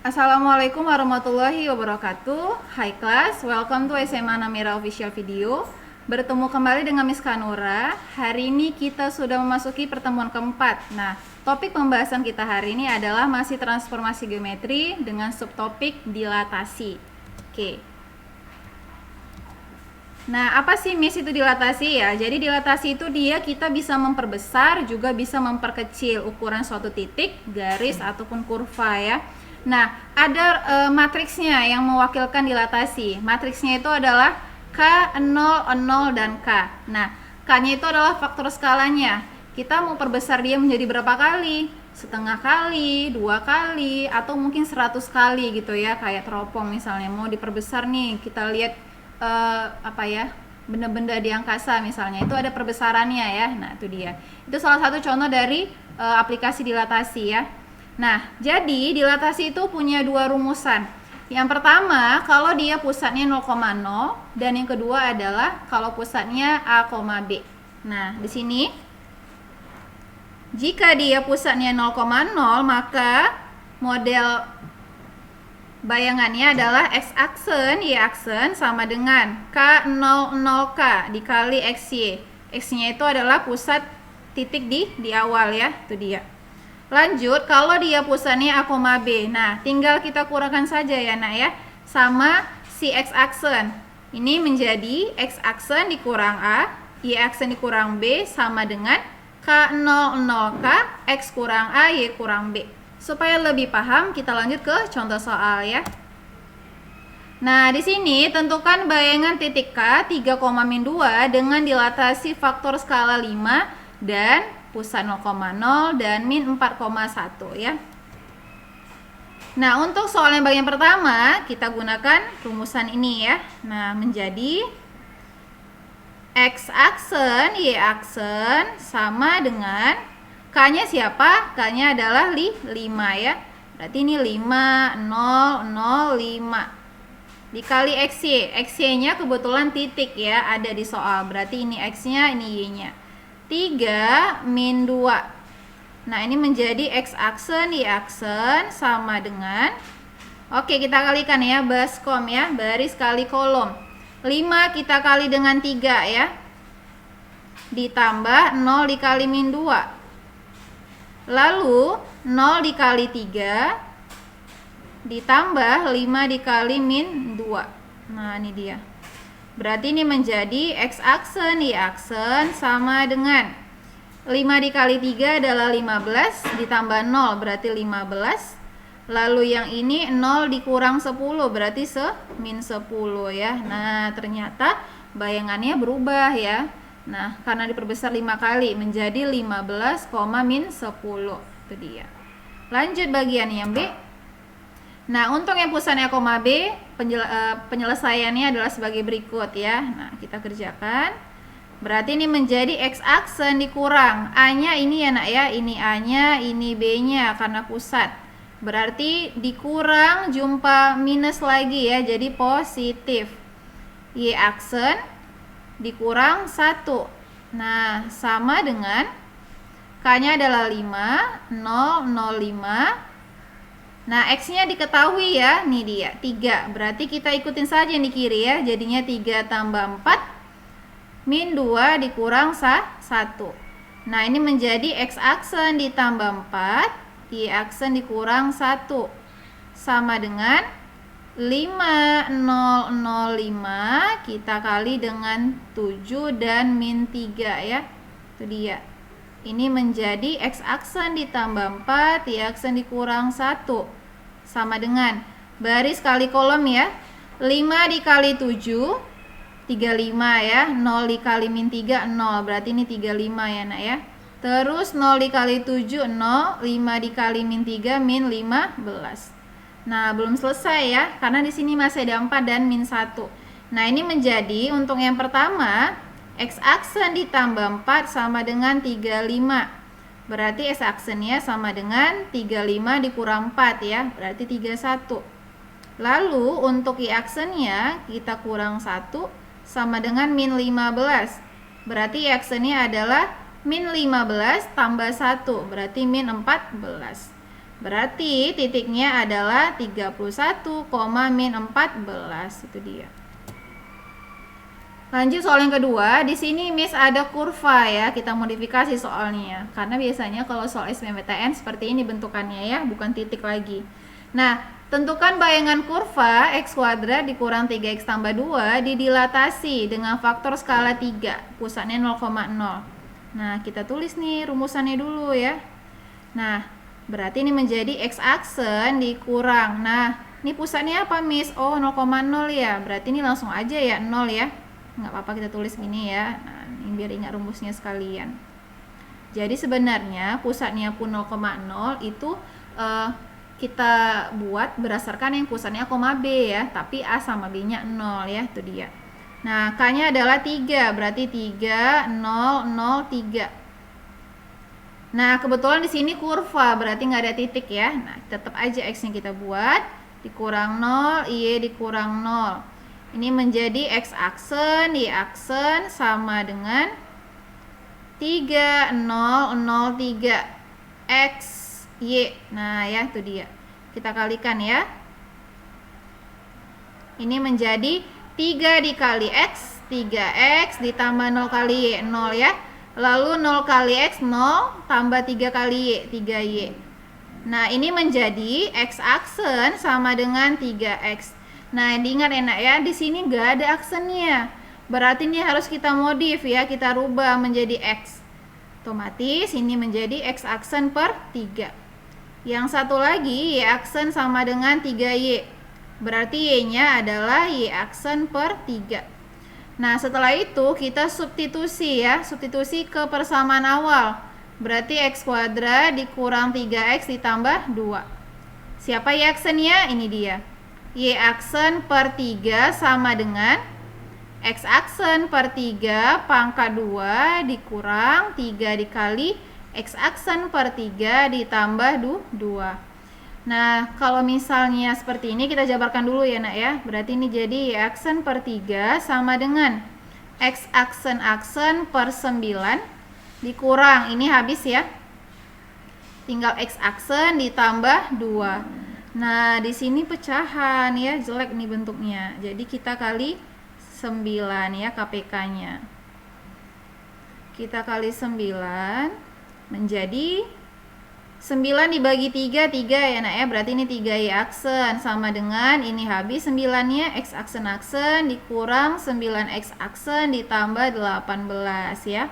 Assalamualaikum warahmatullahi wabarakatuh. Hai kelas, welcome to SMA Namira Official Video. Bertemu kembali dengan Miss Kanura. Hari ini kita sudah memasuki pertemuan keempat. Nah, topik pembahasan kita hari ini adalah masih transformasi geometri dengan subtopik dilatasi. Oke. Nah, apa sih Miss itu dilatasi ya? Jadi dilatasi itu kita bisa memperbesar, juga bisa memperkecil ukuran suatu titik, garis ataupun kurva ya. Nah, ada matriksnya yang mewakilkan dilatasi. Matriksnya itu adalah K, 0, 0, dan K. Nah, K-nya itu adalah faktor skalanya. Kita mau perbesar dia menjadi berapa kali? Setengah kali, 2 kali, atau mungkin 100 kali gitu ya. Kayak teropong misalnya, mau diperbesar nih. Kita lihat benda-benda di angkasa misalnya. Itu ada perbesarannya ya. Nah, itu dia. Itu salah satu contoh dari aplikasi dilatasi ya. Nah, jadi dilatasi itu punya dua rumusan. Yang pertama, kalau dia pusatnya 0,0 dan yang kedua adalah kalau pusatnya A, B. Nah, di sini jika dia pusatnya 0,0 maka model bayangannya adalah x-aksen, y-aksen sama dengan K00K dikali xy. X-nya itu adalah pusat titik di awal ya, itu dia. Lanjut, kalau dia pusatnya A, B. Nah, tinggal kita kurangkan saja ya nak ya, sama si x-aksen. Ini menjadi x-aksen dikurang A, y-aksen dikurang B sama dengan K00K, x kurang A, y kurang B. Supaya lebih paham, kita lanjut ke contoh soal ya. Nah, di sini tentukan bayangan titik K 3,-2 dengan dilatasi faktor skala 5 dan pusat 0,0 dan min 4,1 ya. Nah, untuk soal yang bagian pertama kita gunakan rumusan ini ya. Nah, menjadi x-aksen, y-aksen sama dengan K-nya siapa? K-nya adalah 5 ya. Berarti ini 5, 0, 0, 5 dikali xy. Xy-nya kebetulan titik ya, ada di soal. Berarti ini x-nya, ini y-nya. 3 min 2. Nah, ini menjadi x-aksen, y-aksen sama dengan, oke, kita kalikan ya, baskom ya, baris kali kolom. 5 kita kali dengan 3 ya, ditambah 0 dikali min 2. Lalu 0 dikali 3 ditambah 5 dikali min 2. Nah, ini dia. Berarti ini menjadi x-aksen, y-aksen sama dengan 5 dikali 3 adalah 15 ditambah 0 berarti 15. Lalu yang ini 0 dikurang 10 berarti min 10 ya. Nah, ternyata bayangannya berubah ya. Nah, karena diperbesar 5 kali menjadi 15, min 10. Itu dia. Lanjut bagian yang B. Nah, untuk yang pusatnya B, penyelesaiannya adalah sebagai berikut ya. Nah, kita kerjakan. Berarti ini menjadi x-aksen dikurang A-nya ini ya nak ya, ini A-nya, ini B-nya karena pusat. Berarti dikurang jumpa minus lagi ya, jadi positif. Y-aksen dikurang 1. Nah, sama dengan K-nya adalah 5, 0, 0, 5. Nah, x-nya diketahui ya, nih dia, 3. Berarti kita ikutin saja yang di kiri ya, jadinya 3 tambah 4, min 2 dikurang 1. Nah, ini menjadi x-aksen ditambah 4, y-aksen dikurang 1. Sama dengan 5, 0, 0, 5, kita kali dengan 7 dan min 3 ya, itu dia. Ini menjadi x-aksen ditambah 4, y-aksen dikurang 1. Sama dengan baris kali kolom ya. 5 dikali 7, 35 ya. 0 dikali min 3, 0. Berarti ini 35 ya nak ya. Terus 0 dikali 7, 0. 5 dikali min 3, min 15. Nah, belum selesai ya. Karena di sini masih ada 4 dan min 1. Nah, ini menjadi untuk yang pertama, x-aksen ditambah 4 sama dengan 35. Berarti x-aksennya sama dengan 35 dikurang 4 ya, berarti 31. Lalu untuk y-aksennya kita kurang 1 sama dengan min 15. Berarti Y-aksennya adalah min 15 tambah 1, berarti min 14. Berarti titiknya adalah 31, min 14. Itu dia. Lanjut soal yang kedua. Di sini Miss ada kurva ya. Kita modifikasi soalnya. Karena biasanya kalau soal SBMPTN seperti ini bentukannya ya, bukan titik lagi. Nah, tentukan bayangan kurva X kuadrat dikurang 3X tambah 2 didilatasi dengan faktor skala 3, pusatnya 0,0. Nah, kita tulis nih rumusannya dulu ya. Nah, berarti ini menjadi X aksen dikurang. Nah, ini pusatnya apa, Miss? Oh, 0,0 ya. Berarti ini langsung aja ya, 0 ya. Nggak apa-apa kita tulis gini ya. Nah, ini biar ingat rumusnya sekalian. Jadi sebenarnya pusatnya pun 0,0 itu kita buat berdasarkan yang pusatnya koma B ya, tapi A sama B nya 0 ya, itu dia. Nah, K nya adalah 3, berarti 3, 0, 0, 3. Nah, kebetulan di sini kurva, berarti nggak ada titik ya. Nah, tetap aja X nya kita buat, dikurang 0, Y dikurang 0. Ini menjadi X aksen, Y aksen sama dengan 3, 0, 0, 3 X, Y. Nah ya, itu dia. Kita kalikan ya. Ini menjadi 3 dikali X, 3X ditambah 0 kali Y, 0 ya. Lalu 0 kali X, 0 tambah 3 kali Y, 3Y. Nah, ini menjadi X aksen sama dengan 3X. Nah, diingat enak ya, di sini nggak ada aksennya. Berarti ini harus kita modif ya, kita rubah menjadi X. Otomatis ini menjadi X aksen per 3. Yang satu lagi, Y aksen sama dengan 3Y. Berarti Y-nya adalah Y aksen per 3. Nah, setelah itu kita substitusi ya, substitusi ke persamaan awal. Berarti X kuadrat dikurang 3X ditambah 2. Siapa Y aksennya? Ini dia. Y aksen per 3 sama dengan X aksen per 3 pangkat 2 dikurang 3 dikali X aksen per 3 ditambah 2. Nah, kalau misalnya seperti ini kita jabarkan dulu ya nak ya. Berarti ini jadi Y aksen per 3 sama dengan X aksen per 9 dikurang, ini habis ya, tinggal X aksen ditambah 2. Nah, di sini pecahan ya, jelek nih bentuknya. Jadi kita kali 9 ya KPK-nya. Kita kali 9 menjadi 9 dibagi 3, 3 ya nak ya. Berarti ini 3Y aksen sama dengan ini habis 9-nya X aksen dikurang 9X aksen ditambah 18 ya.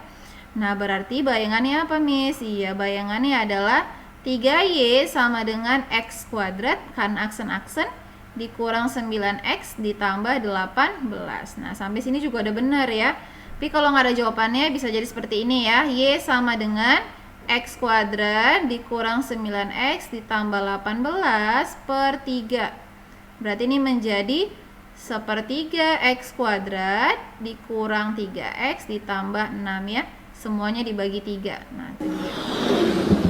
Nah, berarti bayangannya apa, Miss? Iya, bayangannya adalah 3Y sama dengan X kuadrat karena aksen-aksen dikurang 9X ditambah 18. Nah, sampai sini juga udah benar ya. Tapi kalau nggak ada jawabannya bisa jadi seperti ini ya. Y sama dengan X kuadrat dikurang 9X ditambah 18 per 3. Berarti ini menjadi sepertiga X kuadrat dikurang 3X ditambah 6 ya. Semuanya dibagi 3. Nah, itu dia.